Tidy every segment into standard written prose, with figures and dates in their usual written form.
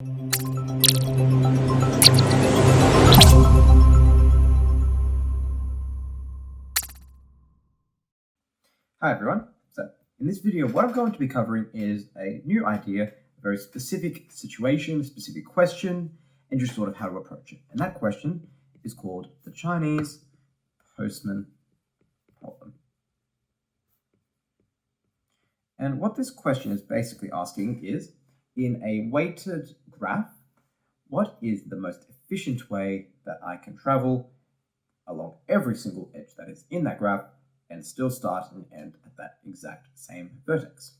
Hi everyone. So in this video, what I'm going to be covering is a new idea, a very specific situation, a specific question, and just sort of how to approach it. And that question is called the Chinese Postman Problem. And what this question is basically asking is, in a weighted graph, what is the most efficient way that I can travel along every single edge that is in that graph and still start and end at that exact same vertex?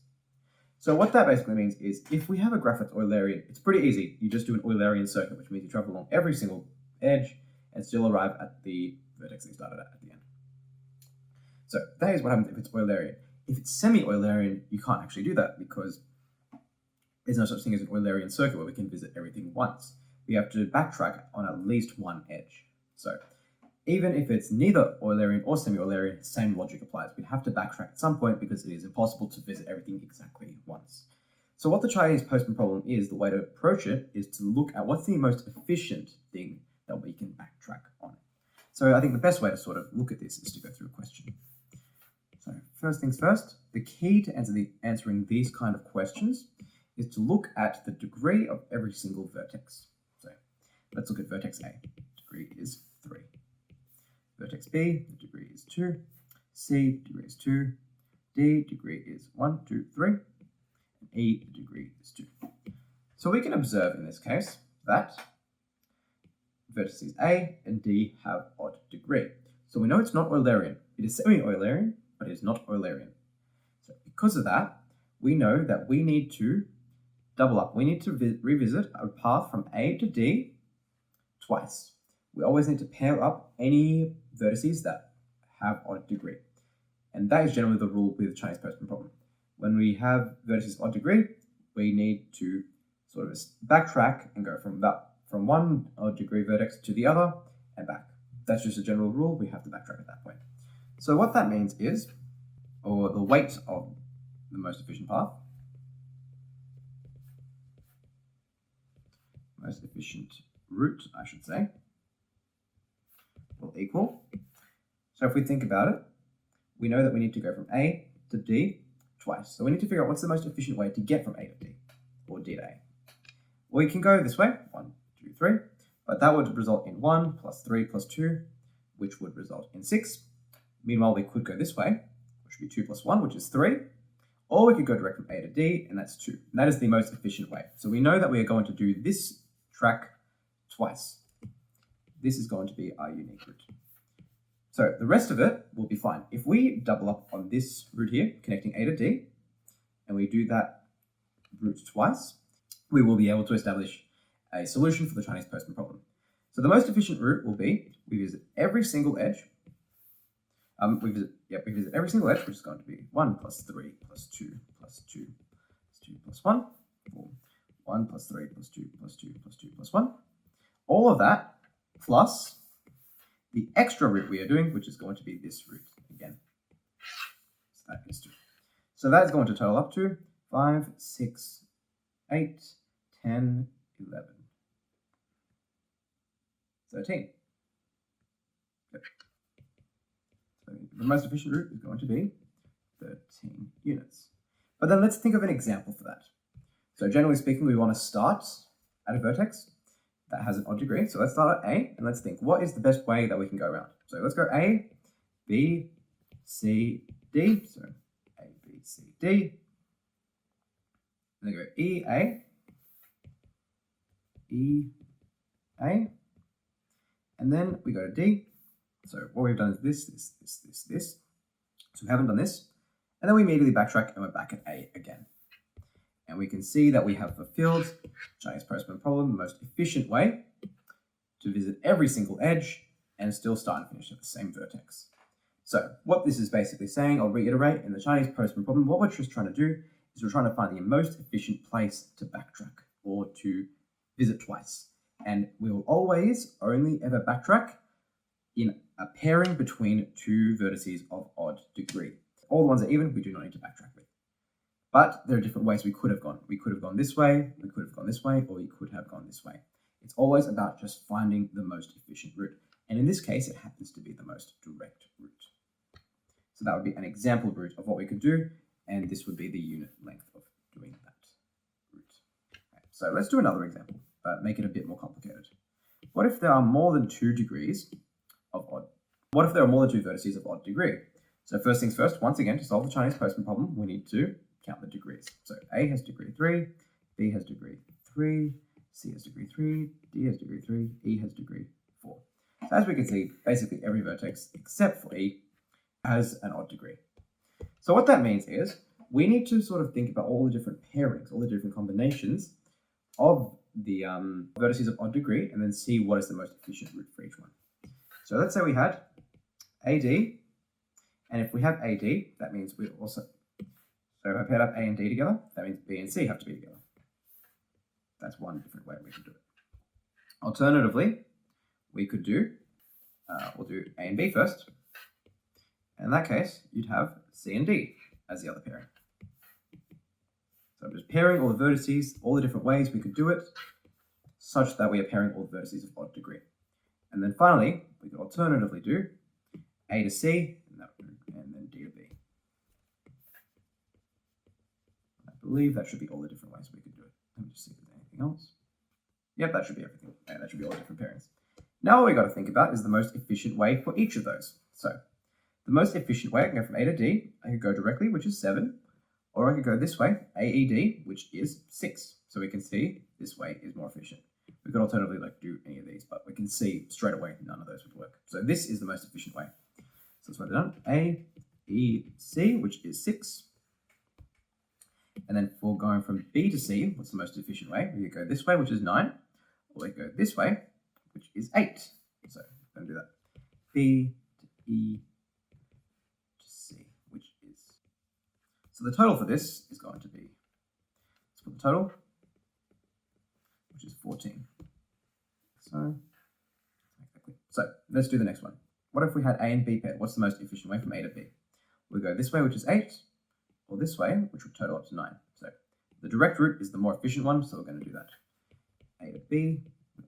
So what that basically means is, if we have a graph that's Eulerian, it's pretty easy. You just do an Eulerian circuit, which means you travel along every single edge and still arrive at the vertex that you started at the end. So that is what happens if it's Eulerian. If it's semi-Eulerian, you can't actually do that because there's no such thing as an Eulerian circuit where we can visit everything once. We have to backtrack on at least one edge. So even if it's neither Eulerian or semi-Eulerian, same logic applies. We'd have to backtrack at some point because it is impossible to visit everything exactly once. So what the Chinese Postman Problem is, the way to approach it is to look at what's the most efficient thing that we can backtrack on. So I think the best way to sort of look at this is to go through a question. So first things first, the key to answering these kind of questions is to look at the degree of every single vertex. So let's look at vertex A. Degree is 3. Vertex B, the degree is 2. C, degree is 2. D, degree is 1, 2, 3. And E, the degree is 2. So we can observe in this case that vertices A and D have odd degree. So we know it's not Eulerian. It is semi-Eulerian, but it is not Eulerian. So because of that, we know that we need to double up. We need to revisit a path from A to D twice. We always need to pair up any vertices that have odd degree. And that is generally the rule with the Chinese Postman Problem. When we have vertices of odd degree, we need to sort of backtrack and go from one odd degree vertex to the other and back. That's just a general rule. We have to backtrack at that point. So what that means is, or the weight of the most efficient path, most efficient route, I should say, will equal. So if we think about it, we know that we need to go from A to D twice. So we need to figure out what's the most efficient way to get from A to D, or D to A. We can go this way, 1, 2, 3, but that would result in 1 plus 3 plus 2, which would result in 6. Meanwhile, we could go this way, which would be 2 plus 1, which is 3. Or we could go direct from A to D, and that's 2. And that is the most efficient way. So we know that we are going to do this track twice. This is going to be our unique route. So the rest of it will be fine. If we double up on this route here, connecting A to D, and we do that route twice, we will be able to establish a solution for the Chinese Postman Problem. So the most efficient route will be, we visit every single edge. We visit every single edge, which is going to be 1 plus 3 plus 2 plus 2 plus 2 plus 1, 4, 1 plus 3 plus 2 plus 2 plus 2 plus 1. All of that plus the extra route we are doing, which is going to be this route again. So that is 2. So that is going to total up to 5, 6, 8, 10, 11, 13. Good. So the most efficient route is going to be 13 units. But then let's think of an example for that. So generally speaking, we want to start at a vertex that has an odd degree. So let's start at A and let's think, what is the best way that we can go around? So let's go A, B, C, D. So A, B, C, D. And then go E, A, E, A. And then we go to D. So what we've done is this. So we haven't done this. And then we immediately backtrack and we're back at A again. And we can see that we have fulfilled Chinese Postman Problem, the most efficient way to visit every single edge and still start and finish at the same vertex. So what this is basically saying, I'll reiterate, in the Chinese Postman Problem, what we're just trying to do is we're trying to find the most efficient place to backtrack or to visit twice. And we will always only ever backtrack in a pairing between two vertices of odd degree. All the ones that are even, we do not need to backtrack with. But there are different ways we could have gone. We could have gone this way, we could have gone this way, or we could have gone this way. It's always about just finding the most efficient route. And in this case, it happens to be the most direct route. So that would be an example route of what we could do, and this would be the unit length of doing that route. Okay, so let's do another example, but make it a bit more complicated. What if there are more than 2 degrees of odd? What if there are more than 2 vertices of odd degree? So first things first, once again, to solve the Chinese Postman problem, we need to count the degrees. So A has degree 3, B has degree 3, C has degree 3, D has degree 3, E has degree 4. So as we can see, basically every vertex except for E has an odd degree. So what that means is we need to sort of think about all the different pairings, all the different combinations of the vertices of odd degree, and then see what is the most efficient route for each one. So let's say we had AD, and if we have AD, that means we also, so if I paired up A and D together, that means B and C have to be together. That's one different way we can do it. Alternatively, we could do, we'll do A and B first. In that case, you'd have C and D as the other pairing. So I'm just pairing all the vertices, all the different ways we could do it, such that we are pairing all the vertices of odd degree. And then finally, we could alternatively do A to C, and then D to B. I believe that should be all the different ways we could do it. Let me just see if there's anything else. Yep, that should be everything. Yeah, that should be all the different pairings. Now what we've got to think about is the most efficient way for each of those. So the most efficient way, I can go from A to D, I could go directly, which is 7, or I could go this way, AED, which is 6. So we can see this way is more efficient. We could alternatively do any of these, but we can see straight away none of those would work. So this is the most efficient way. So let's write it down. A, E, C, which is 6. And then for going from B to C, what's the most efficient way? We could go this way, which is 9, or we go this way, which is 8. So I'm going to do that. B to E to C, which is... So the total for this is going to be, let's put the total, which is 14. So let's do the next one. What if we had A and B paired? What's the most efficient way from A to B? We go this way, which is 8, or this way, which would total up to 9. So the direct route is the more efficient one, so we're going to do that. A to B, like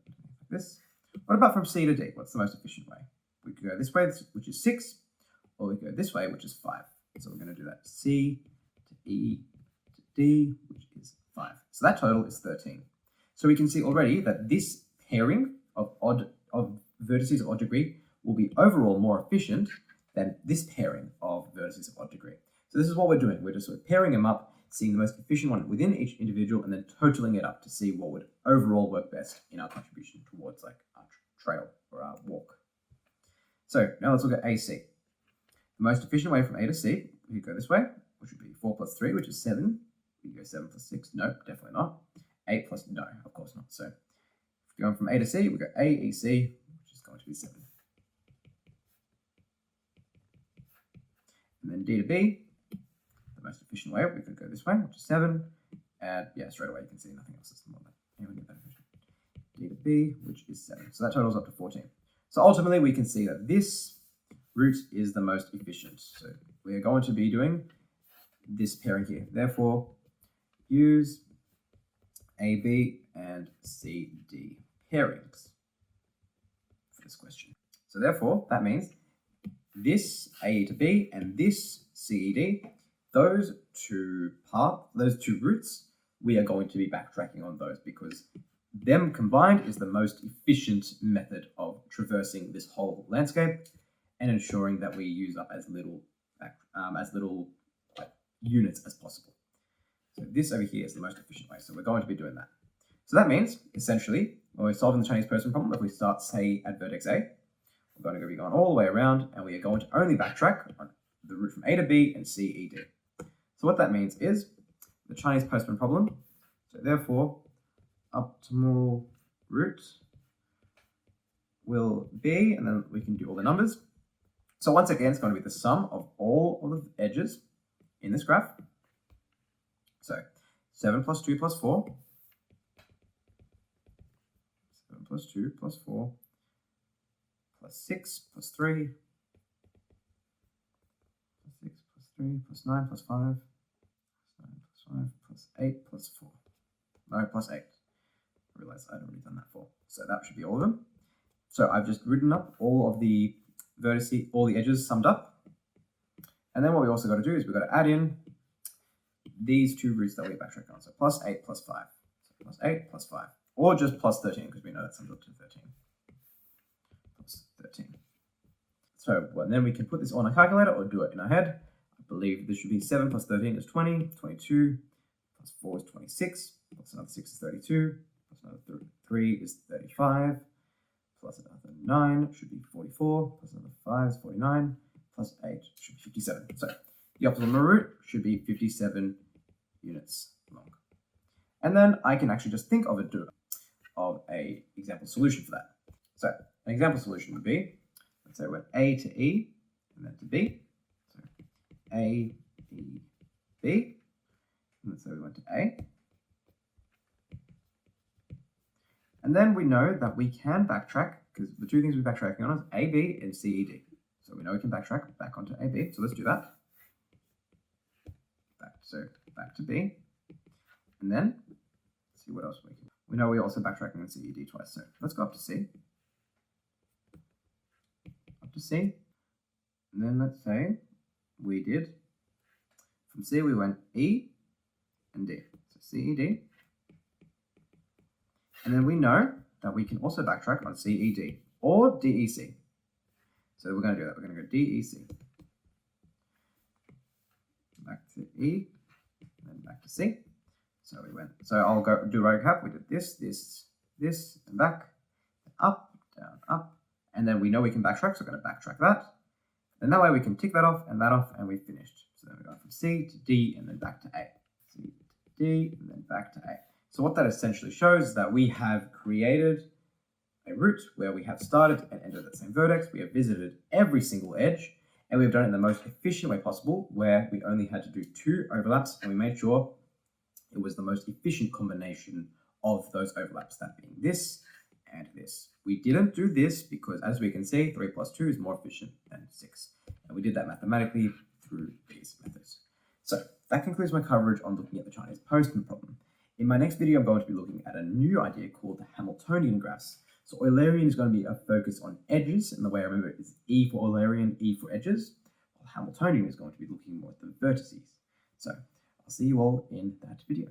this. What about from C to D? What's the most efficient way? We could go this way, which is 6, or we could go this way, which is 5. So we're going to do that. C to E to D, which is 5. So that total is 13. So we can see already that this pairing of vertices of odd degree will be overall more efficient than this pairing of vertices of odd degree. So this is what we're doing. We're just sort of pairing them up, seeing the most efficient one within each individual, and then totaling it up to see what would overall work best in our contribution towards our trail or our walk. So now let's look at AC. The most efficient way from A to C, we could go this way, which would be 4 plus 3, which is 7. We can go 7 plus 6. No, definitely not. 8 plus, no, of course not. So going from A to C, we go AEC, which is going to be 7. And then D to B, the most efficient way, we could go this way, which is 7. And yeah, straight away you can see nothing else is more than anyone get that efficient. D to B, which is 7. So that totals up to 14. So ultimately we can see that this route is the most efficient. So we are going to be doing this pairing here. Therefore, use AB and CD pairings for this question. So therefore, that means this AE to B and this CED, those two routes, we are going to be backtracking on those because them combined is the most efficient method of traversing this whole landscape and ensuring that we use up as little units as possible. So this over here is the most efficient way. So we're going to be doing that. So that means, essentially, when we're solving the Chinese Postman problem, if we start, say, at vertex A, we're going to be going all the way around, and we are going to only backtrack on the route from A to B and C, E, D. So what that means is the Chinese Postman problem. So therefore, optimal route will be, and then we can do all the numbers. So once again, it's going to be the sum of all of the edges in this graph. So 7 plus 2 plus 4. 7 plus 2 plus 4 plus 6 plus 3 plus 6 plus 3 plus 9 plus 5 plus 9 plus 8 plus 4. No, plus 8. I realized I'd already done that 4. So that should be all of them. So I've just written up all of the vertices, all the edges summed up. And then what we also got to do is we've got to add in these two roots that we backtrack on. So plus 8 plus 5. So plus 8 plus 5. Or just plus 13, because we know that sums up to 13. Plus 13. So well, then we can put this on a calculator or do it in our head. I believe this should be 7 plus 13 is 20. 22 plus 4 is 26. Plus another 6 is 32. Plus another 3 is 35. Plus another 9 should be 44. Plus another 5 is 49. Plus 8 should be 57. So the optimal root should be 57 units long. And then I can actually just think of an example solution for that. So an example solution would be, let's say we went A to E and then to B. So A, E, B. And let's say we went to A. And then we know that we can backtrack, because the two things we're backtracking on is AB and CED. So we know we can backtrack back onto AB. So let's do that. Back to B. And then let's see what else we can. We know we're also backtracking on CED twice. So let's go up to C. Up to C. And then let's say we did, from C we went E and D. So CED. And then we know that we can also backtrack on CED or DEC. So we're going to do that. We're going to go DEC. Back to E, and then back to C. So we went. So I'll go do a recap. We did this, and back, up, down, up. And then we know we can backtrack, so we're going to backtrack that. And that way we can tick that off, and we finished. So then we go from C to D, and then back to A. C to D, and then back to A. So what that essentially shows is that we have created a route where we have started and ended at the same vertex. We have visited every single edge, and we've done it in the most efficient way possible, where we only had to do 2 overlaps, and we made sure it was the most efficient combination of those overlaps, that being this and this. We didn't do this because, as we can see, 3 plus 2 is more efficient than 6. And we did that mathematically through these methods. So that concludes my coverage on looking at the Chinese Postman problem. In my next video, I'm going to be looking at a new idea called the Hamiltonian graphs. So Eulerian is going to be a focus on edges, and the way I remember it is E for Eulerian, E for edges, while Hamiltonian is going to be looking more at the vertices. So I'll see you all in that video.